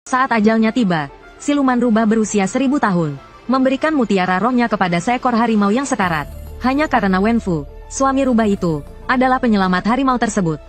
Saat ajalnya tiba, siluman rubah berusia 1000 tahun, memberikan mutiara rohnya kepada seekor harimau yang sekarat. Hanya karena Wenfu, suami rubah itu, adalah penyelamat harimau tersebut.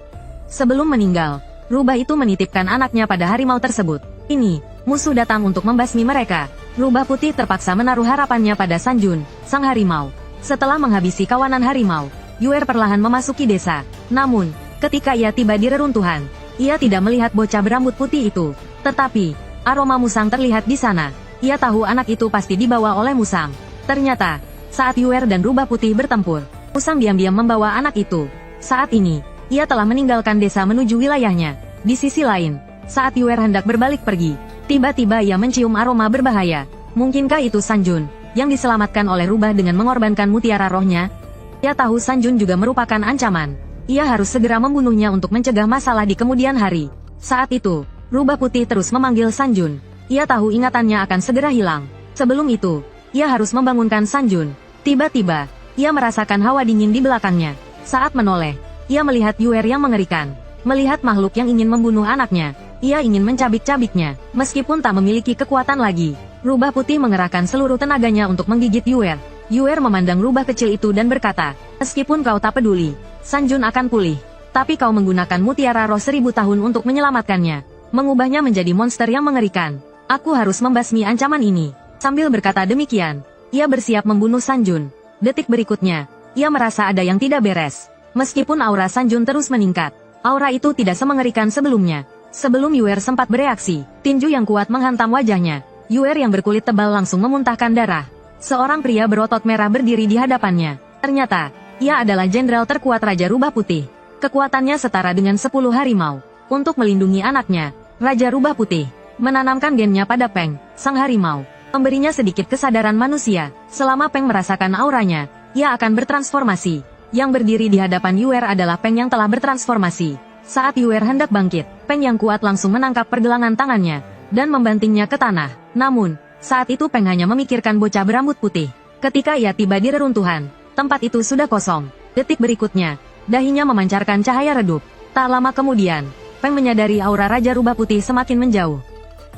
Sebelum meninggal, rubah itu menitipkan anaknya pada harimau tersebut. Ini, musuh datang untuk membasmi mereka. Rubah putih terpaksa menaruh harapannya pada Sanjun, sang harimau. Setelah menghabisi kawanan harimau, Yuer perlahan memasuki desa. Namun, ketika ia tiba di reruntuhan, ia tidak melihat bocah berambut putih itu. Tetapi, aroma musang terlihat di sana. Ia tahu anak itu pasti dibawa oleh musang. Ternyata, saat Yuer dan rubah putih bertempur, musang diam-diam membawa anak itu. Saat ini, ia telah meninggalkan desa menuju wilayahnya. Di sisi lain, saat Yuer hendak berbalik pergi, tiba-tiba ia mencium aroma berbahaya. Mungkinkah itu Sanjun, yang diselamatkan oleh rubah dengan mengorbankan mutiara rohnya? Ia tahu Sanjun juga merupakan ancaman. Ia harus segera membunuhnya untuk mencegah masalah di kemudian hari. Saat itu, rubah putih terus memanggil Sanjun. Ia tahu ingatannya akan segera hilang. Sebelum itu, ia harus membangunkan Sanjun. Tiba-tiba, ia merasakan hawa dingin di belakangnya. Saat menoleh, ia melihat Yuer yang mengerikan. Melihat makhluk yang ingin membunuh anaknya, ia ingin mencabik-cabiknya. Meskipun tak memiliki kekuatan lagi, rubah putih mengerahkan seluruh tenaganya untuk menggigit Yuer. Yuer memandang rubah kecil itu dan berkata, "Meskipun kau tak peduli, Sanjun akan pulih. Tapi kau menggunakan mutiara roh 1000 tahun untuk menyelamatkannya. Mengubahnya menjadi monster yang mengerikan. Aku harus membasmi ancaman ini." Sambil berkata demikian, ia bersiap membunuh Sanjun. Detik berikutnya, ia merasa ada yang tidak beres. Meskipun aura Sanjun terus meningkat, aura itu tidak semengerikan sebelumnya. Sebelum Yuer sempat bereaksi, tinju yang kuat menghantam wajahnya. Yuer yang berkulit tebal langsung memuntahkan darah. Seorang pria berotot merah berdiri di hadapannya. Ternyata, ia adalah jenderal terkuat Raja Rubah Putih. Kekuatannya setara dengan 10 harimau. Untuk melindungi anaknya, Raja Rubah Putih menanamkan gennya pada Peng, sang harimau, memberinya sedikit kesadaran manusia. Selama Peng merasakan auranya, ia akan bertransformasi. Yang berdiri di hadapan Yuer adalah Peng yang telah bertransformasi. Saat Yuer hendak bangkit, Peng yang kuat langsung menangkap pergelangan tangannya dan membantingnya ke tanah. Namun, saat itu Peng hanya memikirkan bocah berambut putih. Ketika ia tiba di reruntuhan, tempat itu sudah kosong. Detik berikutnya, dahinya memancarkan cahaya redup. Tak lama kemudian, Peng menyadari aura Raja Rubah Putih semakin menjauh.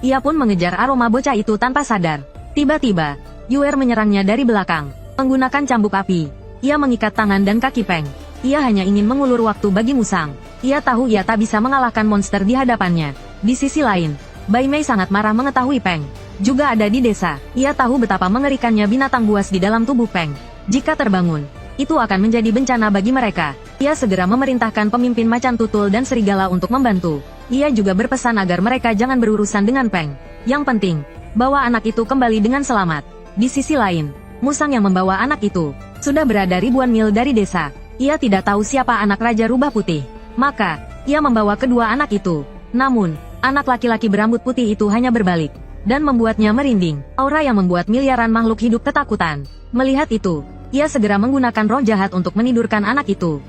Ia pun mengejar aroma bocah itu tanpa sadar. Tiba-tiba, Yuer menyerangnya dari belakang. Menggunakan cambuk api, ia mengikat tangan dan kaki Peng. Ia hanya ingin mengulur waktu bagi musang. Ia tahu ia tak bisa mengalahkan monster di hadapannya. Di sisi lain, Bai Mei sangat marah mengetahui Peng juga ada di desa. Ia tahu betapa mengerikannya binatang buas di dalam tubuh Peng. Jika terbangun, itu akan menjadi bencana bagi mereka. Ia segera memerintahkan pemimpin macan tutul dan serigala untuk membantu. Ia juga berpesan agar mereka jangan berurusan dengan Peng. Yang penting, bawa anak itu kembali dengan selamat. Di sisi lain, musang yang membawa anak itu sudah berada ribuan mil dari desa. Ia tidak tahu siapa anak Raja Rubah Putih. Maka, ia membawa kedua anak itu. Namun, anak laki-laki berambut putih itu hanya berbalik dan membuatnya merinding. Aura yang membuat miliaran makhluk hidup ketakutan. Melihat itu, ia segera menggunakan roh jahat untuk menidurkan anak itu.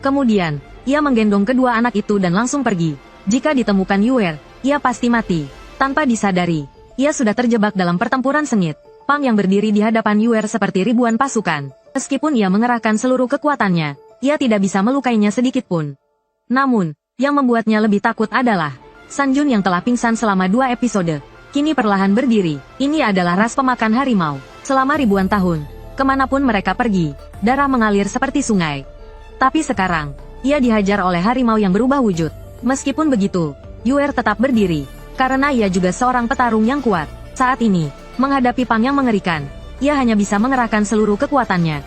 Kemudian, ia menggendong kedua anak itu dan langsung pergi. Jika ditemukan Yuer, ia pasti mati. Tanpa disadari, ia sudah terjebak dalam pertempuran sengit. Pang yang berdiri di hadapan Yuer seperti ribuan pasukan. Meskipun ia mengerahkan seluruh kekuatannya, ia tidak bisa melukainya sedikit pun. Namun, yang membuatnya lebih takut adalah Sanjun yang telah pingsan selama 2 episode. Kini perlahan berdiri. Ini adalah ras pemakan harimau. Selama ribuan tahun, kemanapun mereka pergi, darah mengalir seperti sungai. Tapi sekarang, ia dihajar oleh harimau yang berubah wujud. Meskipun begitu, Yuer tetap berdiri, karena ia juga seorang petarung yang kuat. Saat ini, menghadapi Pang yang mengerikan, ia hanya bisa mengerahkan seluruh kekuatannya.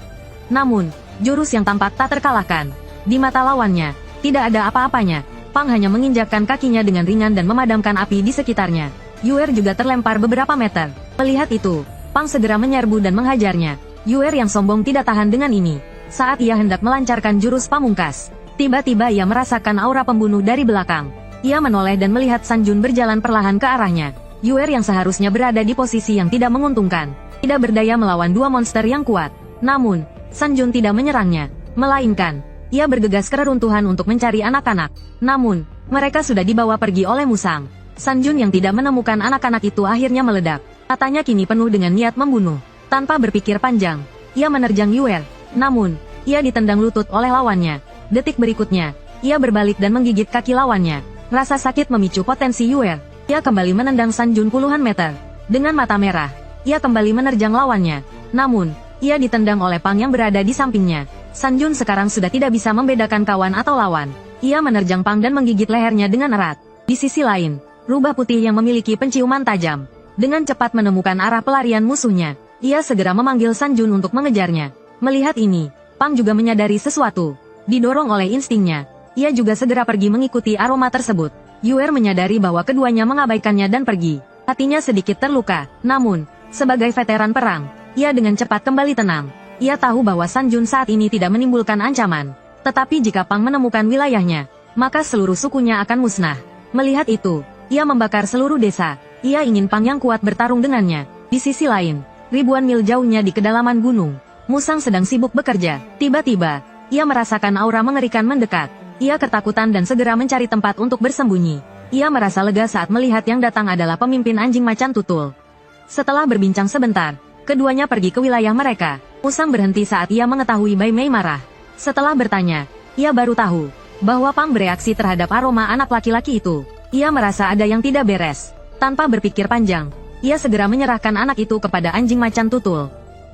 Namun, jurus yang tampak tak terkalahkan. Di mata lawannya, tidak ada apa-apanya. Pang hanya menginjakkan kakinya dengan ringan dan memadamkan api di sekitarnya. Yuer juga terlempar beberapa meter. Melihat itu, Pang segera menyerbu dan menghajarnya. Yuer yang sombong tidak tahan dengan ini. Saat ia hendak melancarkan jurus pamungkas, tiba-tiba ia merasakan aura pembunuh dari belakang. Ia menoleh dan melihat Sanjun berjalan perlahan ke arahnya. Yuer yang seharusnya berada di posisi yang tidak menguntungkan, tidak berdaya melawan 2 monster yang kuat. Namun, Sanjun tidak menyerangnya, melainkan ia bergegas ke reruntuhan untuk mencari anak-anak. Namun, mereka sudah dibawa pergi oleh musang. Sanjun yang tidak menemukan anak-anak itu akhirnya meledak. Matanya kini penuh dengan niat membunuh. Tanpa berpikir panjang, ia menerjang Yuer. Namun, ia ditendang lutut oleh lawannya. Detik berikutnya, ia berbalik dan menggigit kaki lawannya. Rasa sakit memicu potensi Yuer. Ia kembali menendang San Jun puluhan meter. Dengan mata merah, ia kembali menerjang lawannya. Namun, ia ditendang oleh Pang yang berada di sampingnya. San Jun sekarang sudah tidak bisa membedakan kawan atau lawan. Ia menerjang Pang dan menggigit lehernya dengan erat. Di sisi lain, rubah putih yang memiliki penciuman tajam. Dengan cepat menemukan arah pelarian musuhnya, ia segera memanggil San Jun untuk mengejarnya. Melihat ini, Pang juga menyadari sesuatu. Didorong oleh instingnya, ia juga segera pergi mengikuti aroma tersebut. Yuer menyadari bahwa keduanya mengabaikannya dan pergi. Hatinya sedikit terluka, namun, sebagai veteran perang, ia dengan cepat kembali tenang. Ia tahu bahwa San Jun saat ini tidak menimbulkan ancaman. Tetapi jika Pang menemukan wilayahnya, maka seluruh sukunya akan musnah. Melihat itu, ia membakar seluruh desa. Ia ingin Pang yang kuat bertarung dengannya. Di sisi lain, ribuan mil jauhnya di kedalaman gunung, Musang sedang sibuk bekerja. Tiba-tiba, ia merasakan aura mengerikan mendekat. Ia ketakutan dan segera mencari tempat untuk bersembunyi. Ia merasa lega saat melihat yang datang adalah pemimpin anjing macan tutul. Setelah berbincang sebentar, keduanya pergi ke wilayah mereka. Musang berhenti saat ia mengetahui Bai Mei marah. Setelah bertanya, ia baru tahu bahwa Pang bereaksi terhadap aroma anak laki-laki itu. Ia merasa ada yang tidak beres. Tanpa berpikir panjang, ia segera menyerahkan anak itu kepada anjing macan tutul.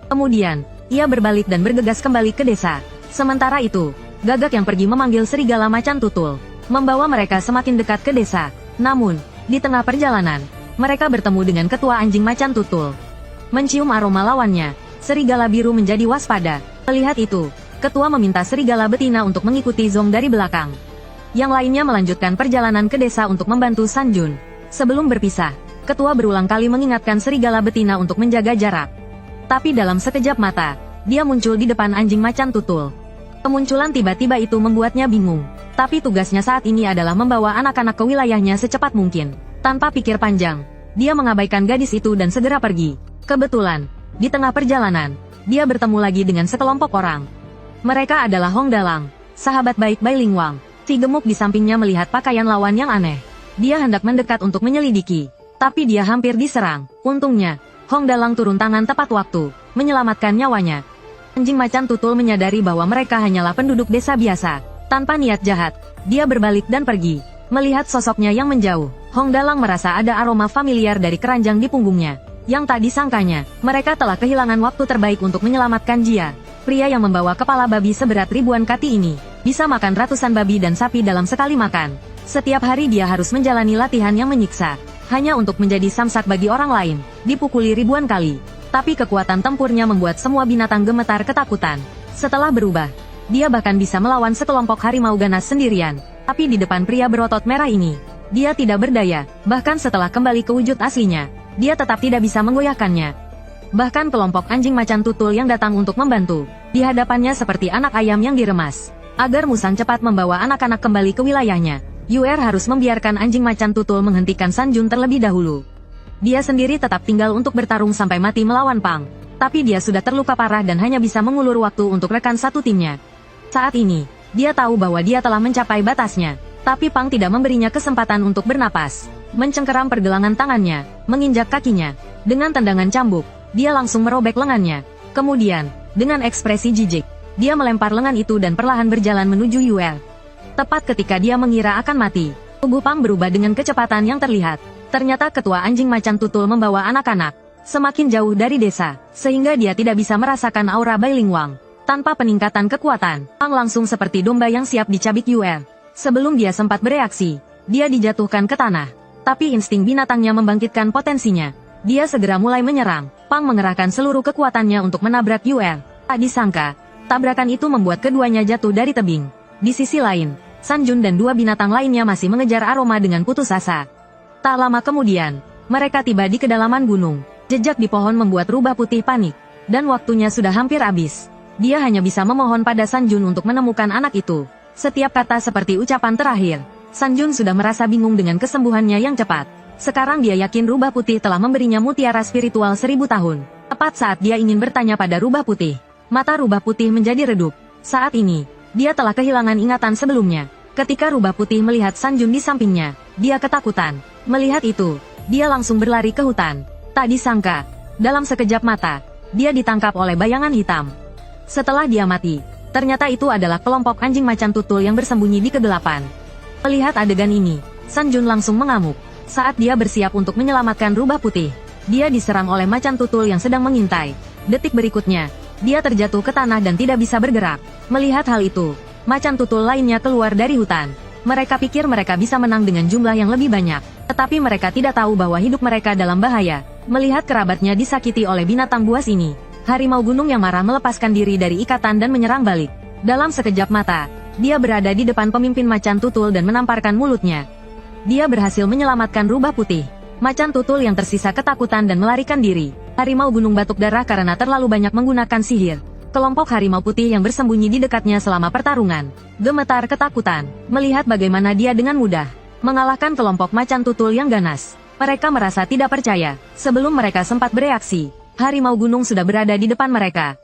Kemudian, ia berbalik dan bergegas kembali ke desa. Sementara itu, Gagak yang pergi memanggil serigala macan tutul, membawa mereka semakin dekat ke desa. Namun, di tengah perjalanan, mereka bertemu dengan ketua anjing macan tutul. Mencium aroma lawannya, serigala biru menjadi waspada. Melihat itu, ketua meminta serigala betina untuk mengikuti Zong dari belakang. Yang lainnya melanjutkan perjalanan ke desa untuk membantu San Jun. Sebelum berpisah, ketua berulang kali mengingatkan serigala betina untuk menjaga jarak. Tapi dalam sekejap mata, dia muncul di depan anjing macan tutul. Kemunculan tiba-tiba itu membuatnya bingung. Tapi tugasnya saat ini adalah membawa anak-anak ke wilayahnya secepat mungkin. Tanpa pikir panjang, dia mengabaikan gadis itu dan segera pergi. Kebetulan, di tengah perjalanan, dia bertemu lagi dengan sekelompok orang. Mereka adalah Hong Dalang, sahabat baik Bai Lingwang. Si gemuk di sampingnya melihat pakaian lawan yang aneh. Dia hendak mendekat untuk menyelidiki, tapi dia hampir diserang. Untungnya, Hong Dalang turun tangan tepat waktu, menyelamatkan nyawanya. Anjing macan tutul menyadari bahwa mereka hanyalah penduduk desa biasa. Tanpa niat jahat, dia berbalik dan pergi. Melihat sosoknya yang menjauh, Hong Dalang merasa ada aroma familiar dari keranjang di punggungnya. Yang tak disangkanya, mereka telah kehilangan waktu terbaik untuk menyelamatkan Jia. Pria yang membawa kepala babi seberat ribuan kati ini, bisa makan ratusan babi dan sapi dalam sekali makan. Setiap hari dia harus menjalani latihan yang menyiksa, hanya untuk menjadi samsak bagi orang lain, dipukuli ribuan kali. Tapi kekuatan tempurnya membuat semua binatang gemetar ketakutan. Setelah berubah, dia bahkan bisa melawan sekelompok harimau ganas sendirian. Tapi di depan pria berotot merah ini, dia tidak berdaya. Bahkan setelah kembali ke wujud aslinya, dia tetap tidak bisa menggoyahkannya. Bahkan kelompok anjing macan tutul yang datang untuk membantu, di hadapannya seperti anak ayam yang diremas. Agar Musang cepat membawa anak-anak kembali ke wilayahnya, Yuer harus membiarkan anjing macan tutul menghentikan San Jun terlebih dahulu. Dia sendiri tetap tinggal untuk bertarung sampai mati melawan Pang. Tapi dia sudah terluka parah dan hanya bisa mengulur waktu untuk rekan satu timnya. Saat ini, dia tahu bahwa dia telah mencapai batasnya. Tapi Pang tidak memberinya kesempatan untuk bernapas. Mencengkeram pergelangan tangannya, menginjak kakinya. Dengan tendangan cambuk, dia langsung merobek lengannya. Kemudian, dengan ekspresi jijik, dia melempar lengan itu dan perlahan berjalan menuju Yuer. Tepat ketika dia mengira akan mati, tubuh Pang berubah dengan kecepatan yang terlihat. Ternyata ketua anjing macan tutul membawa anak-anak semakin jauh dari desa, sehingga dia tidak bisa merasakan aura Bai Lingwang. Tanpa peningkatan kekuatan, Pang langsung seperti domba yang siap dicabik Yuer. Sebelum dia sempat bereaksi, dia dijatuhkan ke tanah. Tapi insting binatangnya membangkitkan potensinya. Dia segera mulai menyerang. Pang mengerahkan seluruh kekuatannya untuk menabrak Yuer. Tak disangka, tabrakan itu membuat keduanya jatuh dari tebing. Di sisi lain, San Jun dan dua binatang lainnya masih mengejar aroma dengan putus asa. Tak lama kemudian, mereka tiba di kedalaman gunung. Jejak di pohon membuat rubah putih panik. Dan waktunya sudah hampir habis. Dia hanya bisa memohon pada San Jun untuk menemukan anak itu. Setiap kata seperti ucapan terakhir. San Jun sudah merasa bingung dengan kesembuhannya yang cepat. Sekarang dia yakin rubah putih telah memberinya mutiara spiritual 1000 tahun. Tepat saat dia ingin bertanya pada rubah putih, mata rubah putih menjadi redup. Saat ini, dia telah kehilangan ingatan sebelumnya. Ketika rubah putih melihat San Jun di sampingnya, dia ketakutan. Melihat itu, dia langsung berlari ke hutan. Tak disangka, dalam sekejap mata, dia ditangkap oleh bayangan hitam. Setelah dia mati, ternyata itu adalah kelompok anjing macan tutul yang bersembunyi di kegelapan. Melihat adegan ini, San Jun langsung mengamuk. Saat dia bersiap untuk menyelamatkan rubah putih, dia diserang oleh macan tutul yang sedang mengintai. Detik berikutnya, dia terjatuh ke tanah dan tidak bisa bergerak. Melihat hal itu, macan tutul lainnya keluar dari hutan. Mereka pikir mereka bisa menang dengan jumlah yang lebih banyak, tetapi mereka tidak tahu bahwa hidup mereka dalam bahaya. Melihat kerabatnya disakiti oleh binatang buas ini, harimau gunung yang marah melepaskan diri dari ikatan dan menyerang balik. Dalam sekejap mata, dia berada di depan pemimpin macan tutul dan menamparkan mulutnya. Dia berhasil menyelamatkan rubah putih. Macan tutul yang tersisa ketakutan dan melarikan diri. Harimau gunung batuk darah karena terlalu banyak menggunakan sihir. Kelompok harimau putih yang bersembunyi di dekatnya selama pertarungan gemetar ketakutan, melihat bagaimana dia dengan mudah mengalahkan kelompok macan tutul yang ganas. Mereka merasa tidak percaya. Sebelum mereka sempat bereaksi, harimau gunung sudah berada di depan mereka.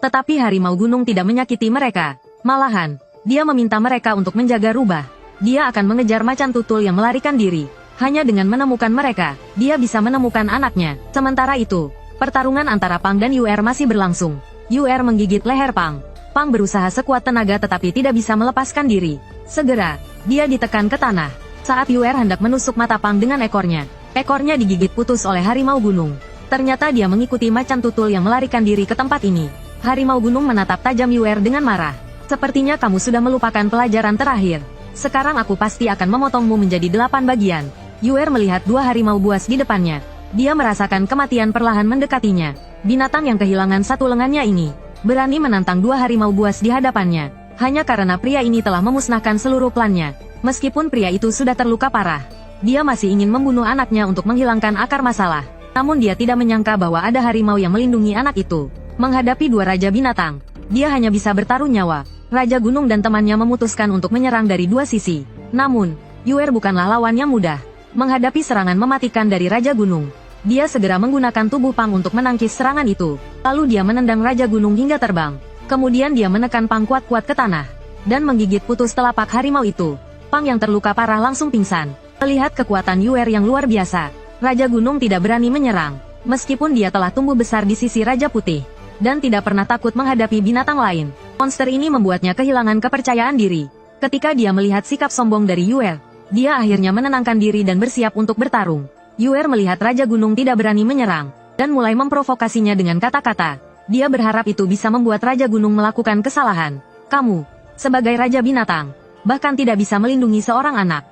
Tetapi harimau gunung tidak menyakiti mereka. Malahan, dia meminta mereka untuk menjaga rubah. Dia akan mengejar macan tutul yang melarikan diri. Hanya dengan menemukan mereka, dia bisa menemukan anaknya. Sementara itu, pertarungan antara Pang dan Yuer masih berlangsung. Yuer menggigit leher Pang. Pang berusaha sekuat tenaga tetapi tidak bisa melepaskan diri. Segera, dia ditekan ke tanah. Saat Yuer hendak menusuk mata Pang dengan ekornya, ekornya digigit putus oleh harimau gunung. Ternyata dia mengikuti macan tutul yang melarikan diri ke tempat ini. Harimau gunung menatap tajam Yuer dengan marah. Sepertinya kamu sudah melupakan pelajaran terakhir. Sekarang aku pasti akan memotongmu menjadi 8 bagian. Yuer melihat 2 harimau buas di depannya. Dia merasakan kematian perlahan mendekatinya. Binatang yang kehilangan satu lengannya ini berani menantang 2 harimau buas di hadapannya. Hanya karena pria ini telah memusnahkan seluruh klannya. Meskipun pria itu sudah terluka parah, dia masih ingin membunuh anaknya untuk menghilangkan akar masalah. Namun dia tidak menyangka bahwa ada harimau yang melindungi anak itu. Menghadapi 2 raja binatang, dia hanya bisa bertaruh nyawa. Raja Gunung dan temannya memutuskan untuk menyerang dari 2 sisi. Namun, Yuer bukanlah lawan yang mudah. Menghadapi serangan mematikan dari Raja Gunung, dia segera menggunakan tubuh Pang untuk menangkis serangan itu. Lalu dia menendang Raja Gunung hingga terbang. Kemudian dia menekan Pang kuat-kuat ke tanah dan menggigit putus telapak harimau itu. Pang yang terluka parah langsung pingsan. Melihat kekuatan Yuer yang luar biasa, Raja Gunung tidak berani menyerang. Meskipun dia telah tumbuh besar di sisi Raja Putih dan tidak pernah takut menghadapi binatang lain, monster ini membuatnya kehilangan kepercayaan diri. Ketika dia melihat sikap sombong dari Yuer, dia akhirnya menenangkan diri dan bersiap untuk bertarung. Yuer melihat Raja Gunung tidak berani menyerang dan mulai memprovokasinya dengan kata-kata. Dia berharap itu bisa membuat Raja Gunung melakukan kesalahan. Kamu, sebagai Raja Binatang, bahkan tidak bisa melindungi seorang anak.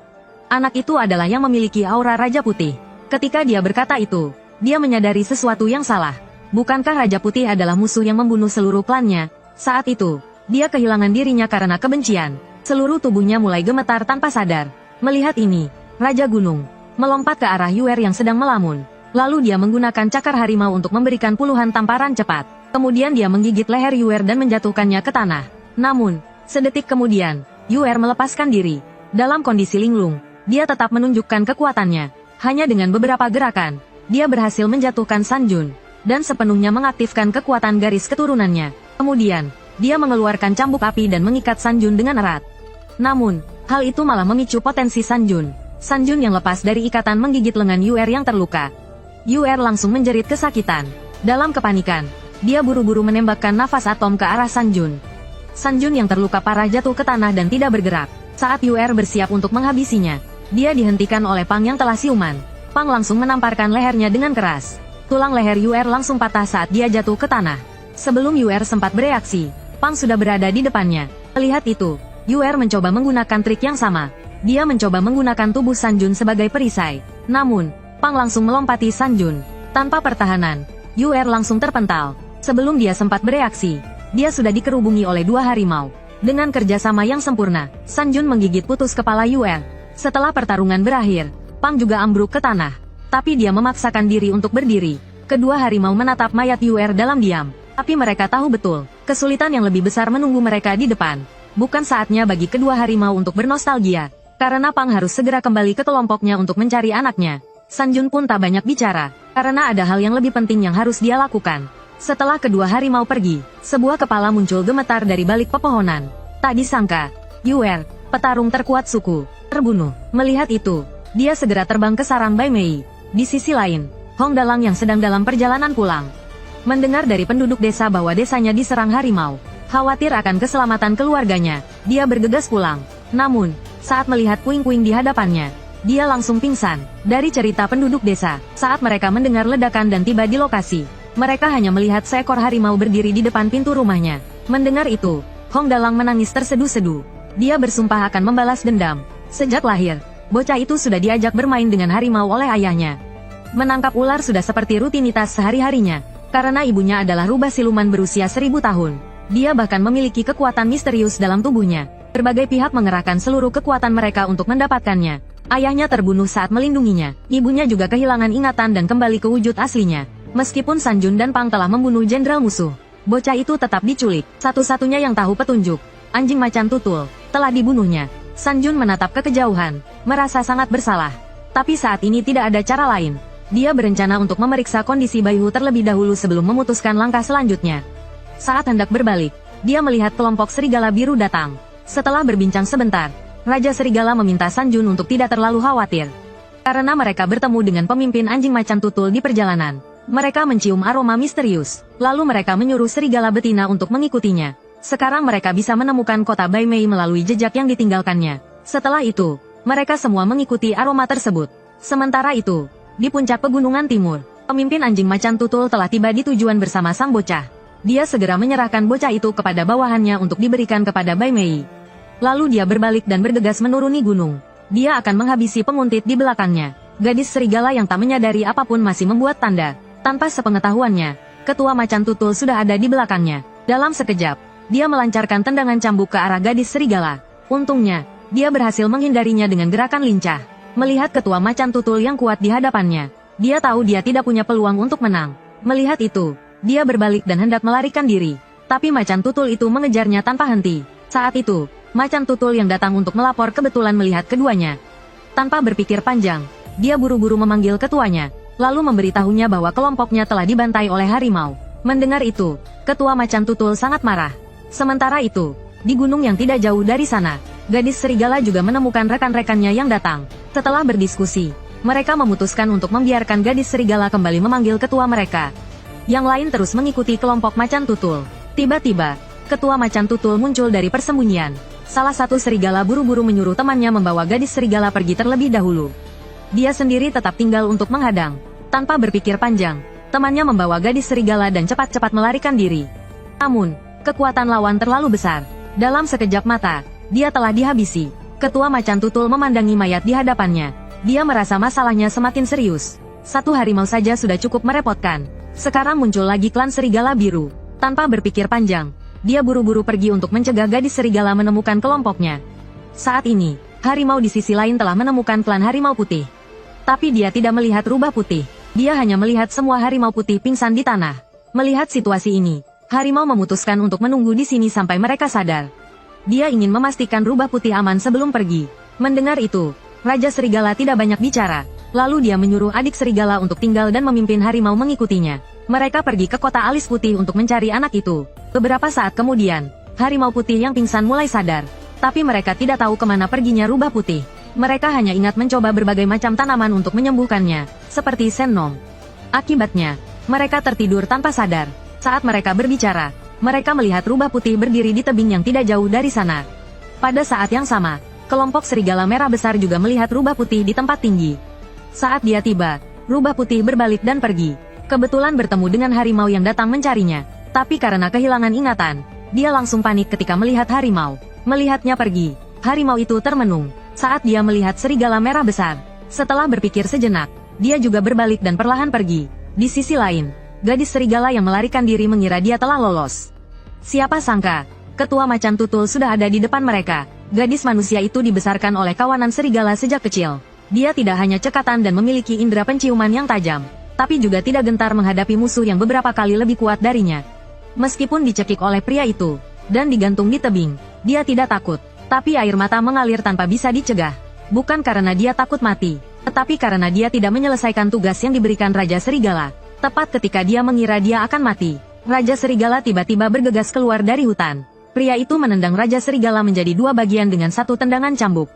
Anak itu adalah yang memiliki aura Raja Putih. Ketika dia berkata itu, dia menyadari sesuatu yang salah. Bukankah Raja Putih adalah musuh yang membunuh seluruh klannya? Saat itu, dia kehilangan dirinya karena kebencian. Seluruh tubuhnya mulai gemetar tanpa sadar. Melihat ini, Raja Gunung melompat ke arah Yuer yang sedang melamun. Lalu dia menggunakan cakar harimau untuk memberikan puluhan tamparan cepat. Kemudian dia menggigit leher Yuer dan menjatuhkannya ke tanah. Namun, sedetik kemudian, Yuer melepaskan diri. Dalam kondisi linglung, dia tetap menunjukkan kekuatannya. Hanya dengan beberapa gerakan, dia berhasil menjatuhkan Sanjun dan sepenuhnya mengaktifkan kekuatan garis keturunannya. Kemudian, dia mengeluarkan cambuk api dan mengikat Sanjun dengan erat. Namun, hal itu malah memicu potensi Sanjun. Sanjun yang lepas dari ikatan menggigit lengan Yuer yang terluka. Yuer langsung menjerit kesakitan. Dalam kepanikan, dia buru-buru menembakkan nafas atom ke arah Sanjun. Sanjun yang terluka parah jatuh ke tanah dan tidak bergerak. Saat Yuer bersiap untuk menghabisinya, dia dihentikan oleh Pang yang telah siuman. Pang langsung menamparkan lehernya dengan keras. Tulang leher Yuer langsung patah saat dia jatuh ke tanah. Sebelum Yuer sempat bereaksi, Pang sudah berada di depannya. Melihat itu, Yuer mencoba menggunakan trik yang sama. Dia mencoba menggunakan tubuh Sanjun sebagai perisai. Namun, Pang langsung melompati Sanjun. Tanpa pertahanan, Yuer langsung terpental. Sebelum dia sempat bereaksi, dia sudah dikerubungi oleh 2 harimau. Dengan kerjasama yang sempurna, Sanjun menggigit putus kepala Yuer. Setelah pertarungan berakhir, Pang juga ambruk ke tanah. Tapi dia memaksakan diri untuk berdiri. Kedua harimau menatap mayat Yuer dalam diam. Tapi mereka tahu betul, kesulitan yang lebih besar menunggu mereka di depan. Bukan saatnya bagi kedua harimau untuk bernostalgia. Karena Pang harus segera kembali ke kelompoknya untuk mencari anaknya. Sanjun pun tak banyak bicara, karena ada hal yang lebih penting yang harus dia lakukan. Setelah kedua harimau pergi, sebuah kepala muncul gemetar dari balik pepohonan. Tak disangka, Yuer, petarung terkuat suku, terbunuh. Melihat itu, dia segera terbang ke sarang Bai Mei. Di sisi lain, Hong Dalang yang sedang dalam perjalanan pulang, mendengar dari penduduk desa bahwa desanya diserang harimau. Khawatir akan keselamatan keluarganya, dia bergegas pulang. Namun, saat melihat puing-puing di hadapannya, dia langsung pingsan. Dari cerita penduduk desa, saat mereka mendengar ledakan dan tiba di lokasi, mereka hanya melihat seekor harimau berdiri di depan pintu rumahnya. Mendengar itu, Hong Dalang menangis terseduh-seduh. Dia bersumpah akan membalas dendam. Sejak lahir, bocah itu sudah diajak bermain dengan harimau oleh ayahnya. Menangkap ular sudah seperti rutinitas sehari-harinya. Karena ibunya adalah rubah siluman berusia 1000 tahun. Dia bahkan memiliki kekuatan misterius dalam tubuhnya. Berbagai pihak mengerahkan seluruh kekuatan mereka untuk mendapatkannya. Ayahnya terbunuh saat melindunginya. Ibunya juga kehilangan ingatan dan kembali ke wujud aslinya. Meskipun San Jun dan Pang telah membunuh jenderal musuh, bocah itu tetap diculik. Satu-satunya yang tahu petunjuk, anjing macan tutul, telah dibunuhnya. San Jun menatap ke kejauhan, merasa sangat bersalah. Tapi saat ini tidak ada cara lain. Dia berencana untuk memeriksa kondisi Baihu terlebih dahulu sebelum memutuskan langkah selanjutnya. Saat hendak berbalik, dia melihat kelompok serigala biru datang. Setelah berbincang sebentar, Raja Serigala meminta San Jun untuk tidak terlalu khawatir. Karena mereka bertemu dengan pemimpin anjing macan tutul di perjalanan. Mereka mencium aroma misterius, lalu mereka menyuruh serigala betina untuk mengikutinya. Sekarang mereka bisa menemukan kota Bai Mei melalui jejak yang ditinggalkannya. Setelah itu, mereka semua mengikuti aroma tersebut. Sementara itu, di puncak pegunungan timur, pemimpin anjing macan tutul telah tiba di tujuan bersama sang bocah. Dia segera menyerahkan bocah itu kepada bawahannya untuk diberikan kepada Bai Mei. Lalu dia berbalik dan bergegas menuruni gunung. Dia akan menghabisi penguntit di belakangnya. Gadis serigala yang tak menyadari apapun masih membuat tanda. Tanpa sepengetahuannya, ketua macan tutul sudah ada di belakangnya. Dalam sekejap, dia melancarkan tendangan cambuk ke arah gadis serigala. Untungnya, dia berhasil menghindarinya dengan gerakan lincah. Melihat ketua macan tutul yang kuat di hadapannya, dia tahu dia tidak punya peluang untuk menang. Melihat itu, dia berbalik dan hendak melarikan diri. Tapi macan tutul itu mengejarnya tanpa henti. Saat itu, macan tutul yang datang untuk melapor kebetulan melihat keduanya. Tanpa berpikir panjang, dia buru-buru memanggil ketuanya, lalu memberitahunya bahwa kelompoknya telah dibantai oleh harimau. Mendengar itu, ketua macan tutul sangat marah. Sementara itu, di gunung yang tidak jauh dari sana, gadis serigala juga menemukan rekan-rekannya yang datang. Setelah berdiskusi, mereka memutuskan untuk membiarkan gadis serigala kembali memanggil ketua mereka. Yang lain terus mengikuti kelompok macan tutul. Tiba-tiba, ketua macan tutul muncul dari persembunyian. Salah satu serigala buru-buru menyuruh temannya membawa gadis serigala pergi terlebih dahulu. Dia sendiri tetap tinggal untuk menghadang. Tanpa berpikir panjang, temannya membawa gadis serigala dan cepat-cepat melarikan diri. Namun, kekuatan lawan terlalu besar. Dalam sekejap mata, dia telah dihabisi. Ketua macan tutul memandangi mayat di hadapannya. Dia merasa masalahnya semakin serius. Satu harimau saja sudah cukup merepotkan. Sekarang muncul lagi klan serigala biru. Tanpa berpikir panjang, dia buru-buru pergi untuk mencegah gadis serigala menemukan kelompoknya. Saat ini, harimau di sisi lain telah menemukan klan harimau putih. Tapi dia tidak melihat rubah putih. Dia hanya melihat semua harimau putih pingsan di tanah. Melihat situasi ini, harimau memutuskan untuk menunggu di sini sampai mereka sadar. Dia ingin memastikan rubah putih aman sebelum pergi. Mendengar itu, Raja Serigala tidak banyak bicara. Lalu dia menyuruh adik serigala untuk tinggal dan memimpin harimau mengikutinya. Mereka pergi ke kota alis putih untuk mencari anak itu. Beberapa saat kemudian, harimau putih yang pingsan mulai sadar. Tapi mereka tidak tahu kemana perginya rubah putih. Mereka hanya ingat mencoba berbagai macam tanaman untuk menyembuhkannya, seperti sennom. Akibatnya, mereka tertidur tanpa sadar. Saat mereka berbicara, mereka melihat rubah putih berdiri di tebing yang tidak jauh dari sana. Pada saat yang sama, kelompok serigala merah besar juga melihat rubah putih di tempat tinggi. Saat dia tiba, rubah putih berbalik dan pergi. Kebetulan bertemu dengan harimau yang datang mencarinya. Tapi karena kehilangan ingatan, dia langsung panik ketika melihat harimau. Melihatnya pergi, harimau itu termenung. Saat dia melihat serigala merah besar, setelah berpikir sejenak, dia juga berbalik dan perlahan pergi. Di sisi lain, gadis serigala yang melarikan diri mengira dia telah lolos. Siapa sangka, ketua macan tutul sudah ada di depan mereka. Gadis manusia itu dibesarkan oleh kawanan serigala sejak kecil. Dia tidak hanya cekatan dan memiliki indera penciuman yang tajam, tapi juga tidak gentar menghadapi musuh yang beberapa kali lebih kuat darinya. Meskipun dicekik oleh pria itu, dan digantung di tebing, dia tidak takut. Tapi air mata mengalir tanpa bisa dicegah. Bukan karena dia takut mati, tetapi karena dia tidak menyelesaikan tugas yang diberikan Raja Serigala. Tepat ketika dia mengira dia akan mati, Raja Serigala tiba-tiba bergegas keluar dari hutan. Pria itu menendang Raja Serigala menjadi dua bagian dengan satu tendangan cambuk.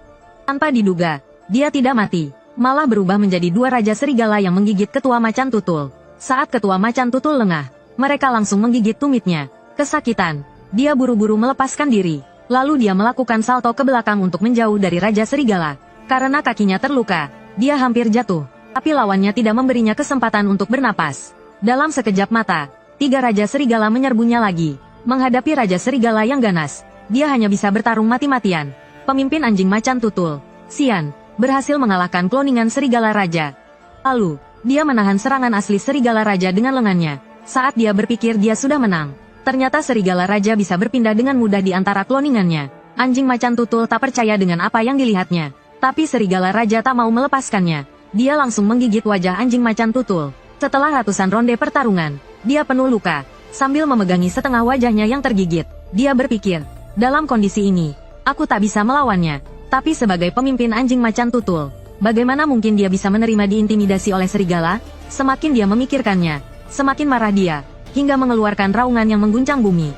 Tanpa diduga, dia tidak mati, malah berubah menjadi dua Raja Serigala yang menggigit ketua macan tutul. Saat ketua macan tutul lengah, mereka langsung menggigit tumitnya. Kesakitan, dia buru-buru melepaskan diri. Lalu dia melakukan salto ke belakang untuk menjauh dari Raja Serigala. Karena kakinya terluka, dia hampir jatuh. Tapi lawannya tidak memberinya kesempatan untuk bernapas. Dalam sekejap mata, 3 Raja Serigala menyerbunya lagi. Menghadapi Raja Serigala yang ganas, dia hanya bisa bertarung mati-matian. Pemimpin anjing macan tutul, Xian, berhasil mengalahkan kloningan Serigala Raja. Lalu, dia menahan serangan asli Serigala Raja dengan lengannya. Saat dia berpikir dia sudah menang, ternyata Serigala Raja bisa berpindah dengan mudah di antara kloningannya. Anjing macan tutul tak percaya dengan apa yang dilihatnya. Tapi Serigala Raja tak mau melepaskannya. Dia langsung menggigit wajah anjing macan tutul. Setelah ratusan ronde pertarungan, dia penuh luka. Sambil memegangi setengah wajahnya yang tergigit, dia berpikir, dalam kondisi ini, aku tak bisa melawannya. Tapi sebagai pemimpin anjing macan tutul, bagaimana mungkin dia bisa menerima diintimidasi oleh serigala? Semakin dia memikirkannya, semakin marah dia, hingga mengeluarkan raungan yang mengguncang bumi.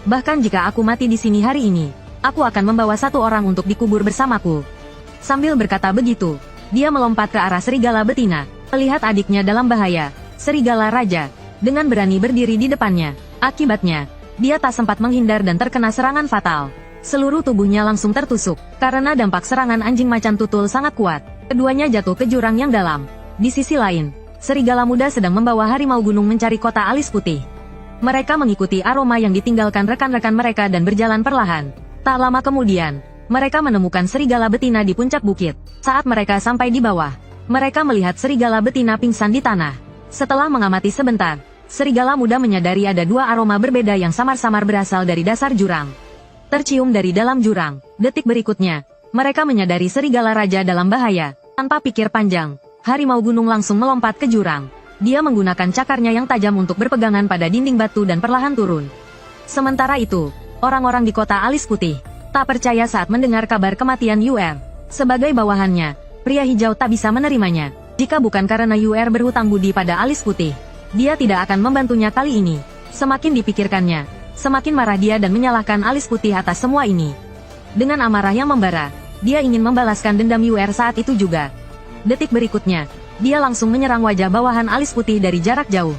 Bahkan jika aku mati di sini hari ini, aku akan membawa 1 orang untuk dikubur bersamaku. Sambil berkata begitu, dia melompat ke arah serigala betina. Melihat adiknya dalam bahaya, Serigala Raja dengan berani berdiri di depannya. Akibatnya, dia tak sempat menghindar dan terkena serangan fatal. Seluruh tubuhnya langsung tertusuk, karena dampak serangan anjing macan tutul sangat kuat. Keduanya jatuh ke jurang yang dalam. Di sisi lain, serigala muda sedang membawa harimau gunung mencari kota alis putih. Mereka mengikuti aroma yang ditinggalkan rekan-rekan mereka dan berjalan perlahan. Tak lama kemudian, mereka menemukan serigala betina di puncak bukit. Saat mereka sampai di bawah, mereka melihat serigala betina pingsan di tanah. Setelah mengamati sebentar, serigala muda menyadari ada 2 aroma berbeda yang samar-samar berasal dari dasar jurang. Tercium dari dalam jurang. Detik berikutnya, mereka menyadari serigala raja dalam bahaya. Tanpa pikir panjang, harimau gunung langsung melompat ke jurang. Dia menggunakan cakarnya yang tajam untuk berpegangan pada dinding batu dan perlahan turun. Sementara itu, orang-orang di kota alis putih tak percaya saat mendengar kabar kematian UR. Sebagai bawahannya, pria hijau tak bisa menerimanya. Jika bukan karena UR berhutang budi pada alis putih, dia tidak akan membantunya kali ini. Semakin dipikirkannya, semakin marah dia dan menyalahkan alis putih atas semua ini. Dengan amarah yang membara, dia ingin membalaskan dendam UR saat itu juga. Detik berikutnya, dia langsung menyerang wajah bawahan alis putih dari jarak jauh.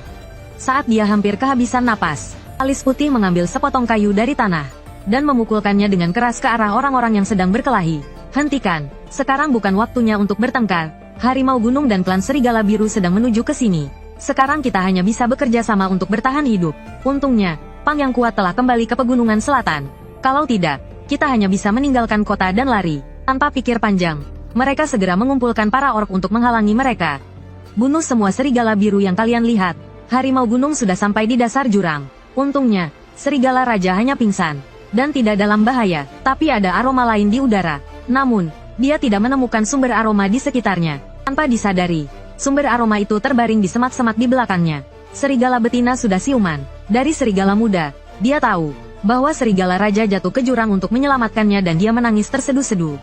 Saat dia hampir kehabisan napas, alis putih mengambil sepotong kayu dari tanah dan memukulkannya dengan keras ke arah orang-orang yang sedang berkelahi. Hentikan, sekarang bukan waktunya untuk bertengkar. Harimau gunung dan klan serigala biru sedang menuju ke sini. Sekarang kita hanya bisa bekerja sama untuk bertahan hidup. Untungnya, Pang yang kuat telah kembali ke pegunungan selatan. Kalau tidak, kita hanya bisa meninggalkan kota dan lari. Tanpa pikir panjang, mereka segera mengumpulkan para orc untuk menghalangi mereka. Bunuh semua serigala biru yang kalian lihat. Harimau gunung sudah sampai di dasar jurang. Untungnya, serigala raja hanya pingsan dan tidak dalam bahaya, tapi ada aroma lain di udara. Namun, dia tidak menemukan sumber aroma di sekitarnya. Tanpa disadari, sumber aroma itu terbaring di semak-semak di belakangnya. Serigala betina sudah siuman. Dari serigala muda, dia tahu bahwa serigala raja jatuh ke jurang untuk menyelamatkannya dan dia menangis terseduh-seduh.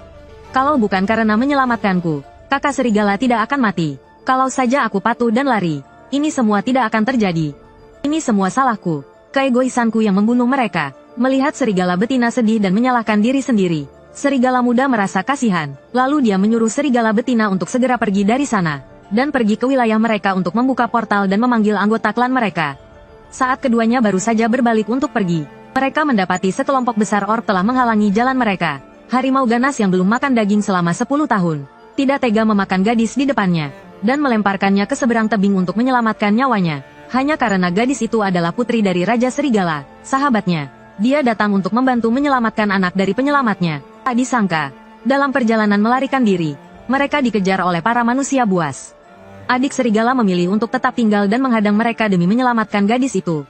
Kalau bukan karena menyelamatkanku, kakak serigala tidak akan mati. Kalau saja aku patuh dan lari, ini semua tidak akan terjadi. Ini semua salahku, keegoisanku yang membunuh mereka. Melihat serigala betina sedih dan menyalahkan diri sendiri, serigala muda merasa kasihan. Lalu dia menyuruh serigala betina untuk segera pergi dari sana, dan pergi ke wilayah mereka untuk membuka portal dan memanggil anggota klan mereka. Saat keduanya baru saja berbalik untuk pergi, mereka mendapati sekelompok besar orc telah menghalangi jalan mereka. Harimau ganas yang belum makan daging selama 10 tahun, tidak tega memakan gadis di depannya, dan melemparkannya ke seberang tebing untuk menyelamatkan nyawanya. Hanya karena gadis itu adalah putri dari Raja Serigala, sahabatnya. Dia datang untuk membantu menyelamatkan anak dari penyelamatnya. Tak disangka, dalam perjalanan melarikan diri, mereka dikejar oleh para manusia buas. Adik serigala memilih untuk tetap tinggal dan menghadang mereka demi menyelamatkan gadis itu.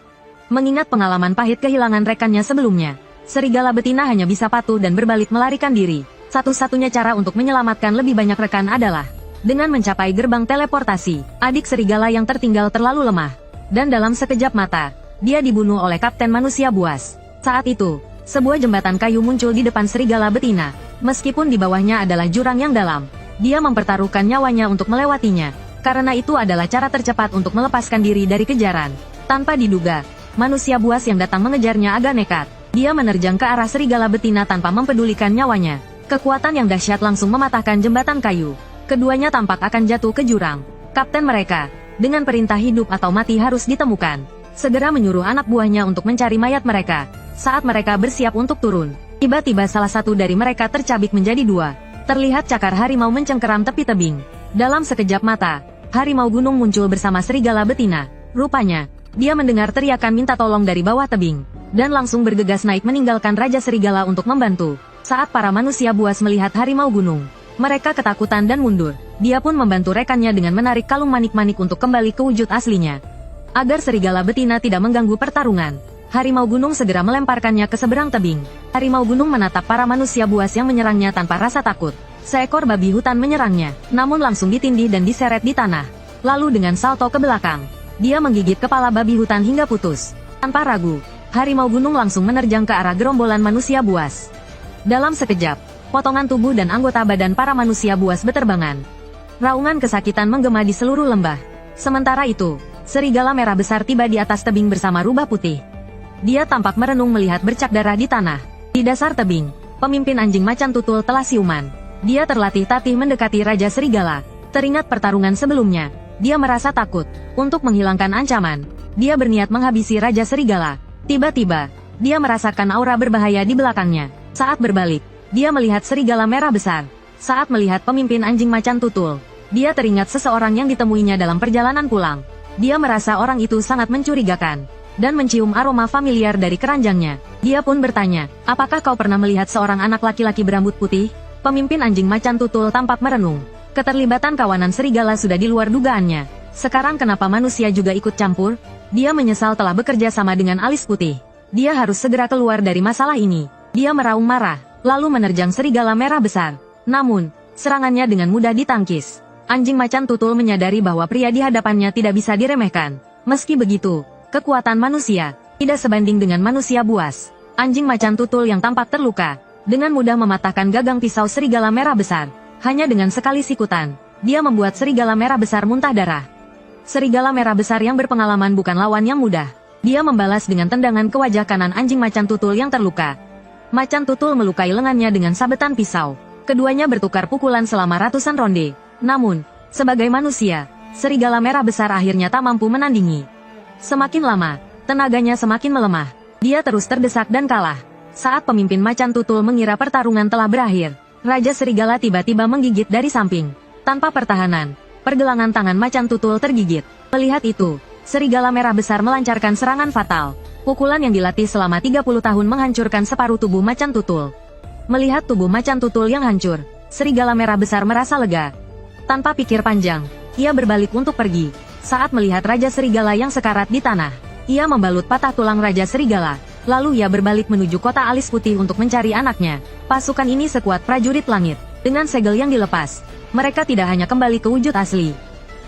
Mengingat pengalaman pahit kehilangan rekannya sebelumnya, serigala betina hanya bisa patuh dan berbalik melarikan diri. Satu-satunya cara untuk menyelamatkan lebih banyak rekan adalah dengan mencapai gerbang teleportasi. Adik serigala yang tertinggal terlalu lemah, dan dalam sekejap mata, dia dibunuh oleh Kapten Manusia Buas. Saat itu, sebuah jembatan kayu muncul di depan serigala betina. Meskipun di bawahnya adalah jurang yang dalam, dia mempertaruhkan nyawanya untuk melewatinya. Karena itu adalah cara tercepat untuk melepaskan diri dari kejaran. Tanpa diduga, manusia buas yang datang mengejarnya agak nekat. Dia menerjang ke arah serigala betina tanpa mempedulikan nyawanya. Kekuatan yang dahsyat langsung mematahkan jembatan kayu. Keduanya tampak akan jatuh ke jurang. Kapten mereka, dengan perintah hidup atau mati harus ditemukan, segera menyuruh anak buahnya untuk mencari mayat mereka. Saat mereka bersiap untuk turun, tiba-tiba salah satu dari mereka tercabik menjadi 2. Terlihat cakar harimau mencengkeram tepi tebing. Dalam sekejap mata, harimau gunung muncul bersama serigala betina. Rupanya, dia mendengar teriakan minta tolong dari bawah tebing, dan langsung bergegas naik meninggalkan Raja Serigala untuk membantu. Saat para manusia buas melihat harimau gunung, mereka ketakutan dan mundur. Dia pun membantu rekannya dengan menarik kalung manik-manik untuk kembali ke wujud aslinya. Agar serigala betina tidak mengganggu pertarungan, harimau gunung segera melemparkannya ke seberang tebing. Harimau gunung menatap para manusia buas yang menyerangnya tanpa rasa takut. Seekor babi hutan menyerangnya, namun langsung ditindih dan diseret di tanah. Lalu dengan salto ke belakang, dia menggigit kepala babi hutan hingga putus. Tanpa ragu, harimau gunung langsung menerjang ke arah gerombolan manusia buas. Dalam sekejap, potongan tubuh dan anggota badan para manusia buas beterbangan. Raungan kesakitan menggema di seluruh lembah. Sementara itu, serigala merah besar tiba di atas tebing bersama rubah putih. Dia tampak merenung melihat bercak darah di tanah. Di dasar tebing, pemimpin anjing macan tutul telah siuman. Dia terlatih-tatih mendekati Raja Serigala. Teringat pertarungan sebelumnya, dia merasa takut. Untuk menghilangkan ancaman, dia berniat menghabisi Raja Serigala. Tiba-tiba, dia merasakan aura berbahaya di belakangnya. Saat berbalik, dia melihat serigala merah besar. Saat melihat pemimpin anjing macan tutul, dia teringat seseorang yang ditemuinya dalam perjalanan pulang. Dia merasa orang itu sangat mencurigakan, dan mencium aroma familiar dari keranjangnya. Dia pun bertanya, apakah kau pernah melihat seorang anak laki-laki berambut putih? Pemimpin anjing macan tutul tampak merenung. Keterlibatan kawanan serigala sudah di luar dugaannya. Sekarang kenapa manusia juga ikut campur? Dia menyesal telah bekerja sama dengan alis putih. Dia harus segera keluar dari masalah ini. Dia meraung marah, lalu menerjang serigala merah besar. Namun, serangannya dengan mudah ditangkis. Anjing macan tutul menyadari bahwa pria di hadapannya tidak bisa diremehkan. Meski begitu, kekuatan manusia tidak sebanding dengan manusia buas. Anjing macan tutul yang tampak terluka, dengan mudah mematahkan gagang pisau serigala merah besar. Hanya dengan sekali sikutan, dia membuat serigala merah besar muntah darah. Serigala merah besar yang berpengalaman bukan lawan yang mudah. Dia membalas dengan tendangan ke wajah kanan anjing macan tutul yang terluka. Macan tutul melukai lengannya dengan sabetan pisau. Keduanya bertukar pukulan selama ratusan ronde. Namun, sebagai manusia, serigala merah besar akhirnya tak mampu menandingi. Semakin lama, tenaganya semakin melemah. Dia terus terdesak dan kalah. Saat pemimpin macan tutul mengira pertarungan telah berakhir, Raja Serigala tiba-tiba menggigit dari samping. Tanpa pertahanan, pergelangan tangan macan tutul tergigit. Melihat itu, serigala merah besar melancarkan serangan fatal. Pukulan yang dilatih selama 30 tahun menghancurkan separuh tubuh macan tutul. Melihat tubuh macan tutul yang hancur, serigala merah besar merasa lega. Tanpa pikir panjang, ia berbalik untuk pergi. Saat melihat Raja Serigala yang sekarat di tanah, ia membalut patah tulang Raja Serigala. Lalu ia berbalik menuju kota alis putih untuk mencari anaknya. Pasukan ini sekuat prajurit langit. Dengan segel yang dilepas, mereka tidak hanya kembali ke wujud asli,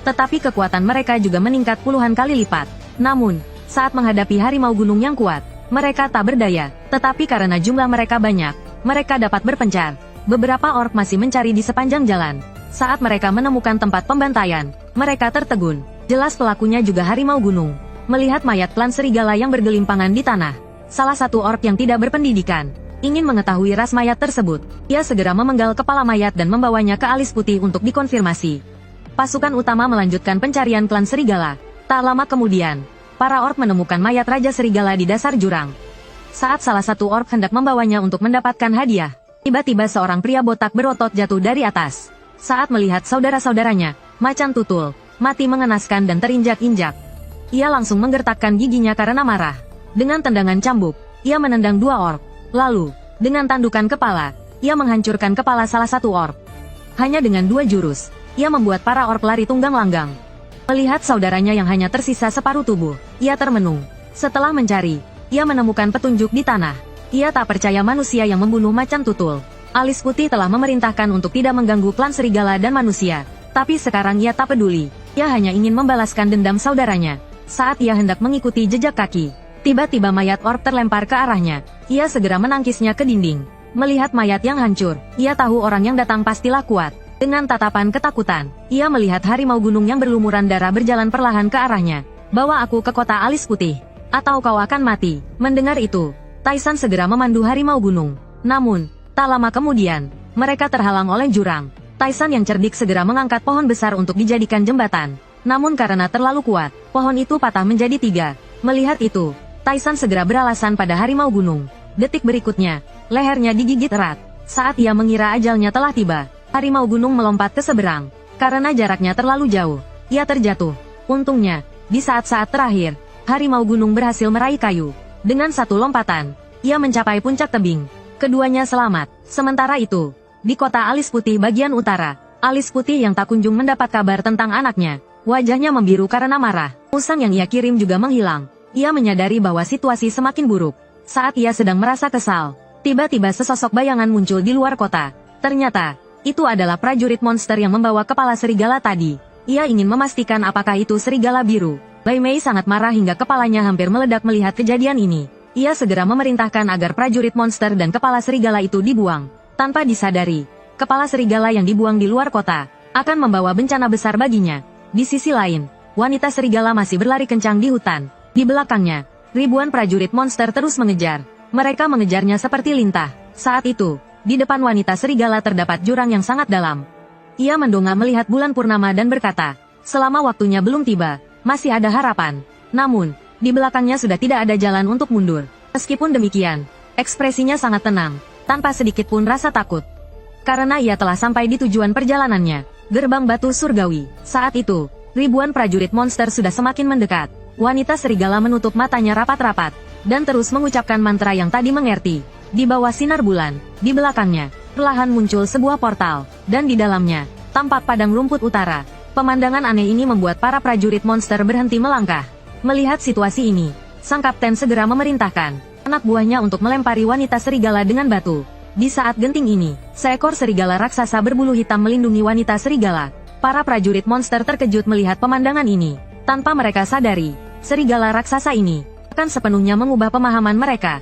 tetapi kekuatan mereka juga meningkat puluhan kali lipat. Namun, saat menghadapi harimau gunung yang kuat, mereka tak berdaya. Tetapi karena jumlah mereka banyak, mereka dapat berpencar. Beberapa orc masih mencari di sepanjang jalan. Saat mereka menemukan tempat pembantaian, mereka tertegun. Jelas pelakunya juga harimau gunung. Melihat mayat klan serigala yang bergelimpangan di tanah, salah satu orc yang tidak berpendidikan ingin mengetahui ras mayat tersebut. Ia segera memenggal kepala mayat dan membawanya ke alis putih untuk dikonfirmasi. Pasukan utama melanjutkan pencarian klan serigala. Tak lama kemudian, para orc menemukan mayat Raja Serigala di dasar jurang. Saat salah satu orc hendak membawanya untuk mendapatkan hadiah, tiba-tiba seorang pria botak berotot jatuh dari atas. Saat melihat saudara-saudaranya, macan tutul mati mengenaskan dan terinjak-injak. Ia langsung menggertakkan giginya karena marah. Dengan tendangan cambuk, ia menendang dua orc. Lalu, dengan tandukan kepala, ia menghancurkan kepala salah satu orc. Hanya dengan 2 jurus, ia membuat para orc lari tunggang langgang. Melihat saudaranya yang hanya tersisa separuh tubuh, ia termenung. Setelah mencari, ia menemukan petunjuk di tanah. Ia tak percaya manusia yang membunuh macan tutul. Alis putih telah memerintahkan untuk tidak mengganggu klan serigala dan manusia. Tapi sekarang ia tak peduli. Ia hanya ingin membalaskan dendam saudaranya. Saat ia hendak mengikuti jejak kaki, tiba-tiba mayat orc terlempar ke arahnya. Ia segera menangkisnya ke dinding. Melihat mayat yang hancur, ia tahu orang yang datang pastilah kuat. Dengan tatapan ketakutan, ia melihat harimau gunung yang berlumuran darah berjalan perlahan ke arahnya. Bawa aku ke kota alis putih, atau kau akan mati. Mendengar itu, Taisan segera memandu harimau gunung. Namun, tak lama kemudian, mereka terhalang oleh jurang. Taisan yang cerdik segera mengangkat pohon besar untuk dijadikan jembatan. Namun karena terlalu kuat, pohon itu patah menjadi 3. Melihat itu, Taisan segera beralasan pada harimau gunung. Detik berikutnya, lehernya digigit erat. Saat ia mengira ajalnya telah tiba, harimau gunung melompat ke seberang. Karena jaraknya terlalu jauh, ia terjatuh. Untungnya, di saat-saat terakhir, harimau gunung berhasil meraih kayu. Dengan satu lompatan, ia mencapai puncak tebing. Keduanya selamat. Sementara itu, di kota Alis Putih bagian utara, Alis Putih yang tak kunjung mendapat kabar tentang anaknya, wajahnya membiru karena marah. Pesan yang ia kirim juga menghilang. Ia menyadari bahwa situasi semakin buruk. Saat ia sedang merasa kesal, tiba-tiba sesosok bayangan muncul di luar kota. Ternyata, itu adalah prajurit monster yang membawa kepala serigala tadi. Ia ingin memastikan apakah itu serigala biru. Bai Mei sangat marah hingga kepalanya hampir meledak melihat kejadian ini. Ia segera memerintahkan agar prajurit monster dan kepala serigala itu dibuang. Tanpa disadari, kepala serigala yang dibuang di luar kota akan membawa bencana besar baginya. Di sisi lain, wanita serigala masih berlari kencang di hutan. Di belakangnya, ribuan prajurit monster terus mengejar. Mereka mengejarnya seperti lintah. Saat itu, di depan wanita serigala terdapat jurang yang sangat dalam. Ia mendongak melihat bulan purnama dan berkata, selama waktunya belum tiba, masih ada harapan. Namun, di belakangnya sudah tidak ada jalan untuk mundur. Meskipun demikian, ekspresinya sangat tenang, tanpa sedikit pun rasa takut. Karena ia telah sampai di tujuan perjalanannya, gerbang batu surgawi. Saat itu, ribuan prajurit monster sudah semakin mendekat. Wanita serigala menutup matanya rapat-rapat, dan terus mengucapkan mantra yang tadi mengerti. Di bawah sinar bulan, di belakangnya, perlahan muncul sebuah portal, dan di dalamnya, tampak padang rumput utara. Pemandangan aneh ini membuat para prajurit monster berhenti melangkah. Melihat situasi ini, sang kapten segera memerintahkan anak buahnya untuk melempari wanita serigala dengan batu. Di saat genting ini, seekor serigala raksasa berbulu hitam melindungi wanita serigala. Para prajurit monster terkejut melihat pemandangan ini. Tanpa mereka sadari, serigala raksasa ini akan sepenuhnya mengubah pemahaman mereka.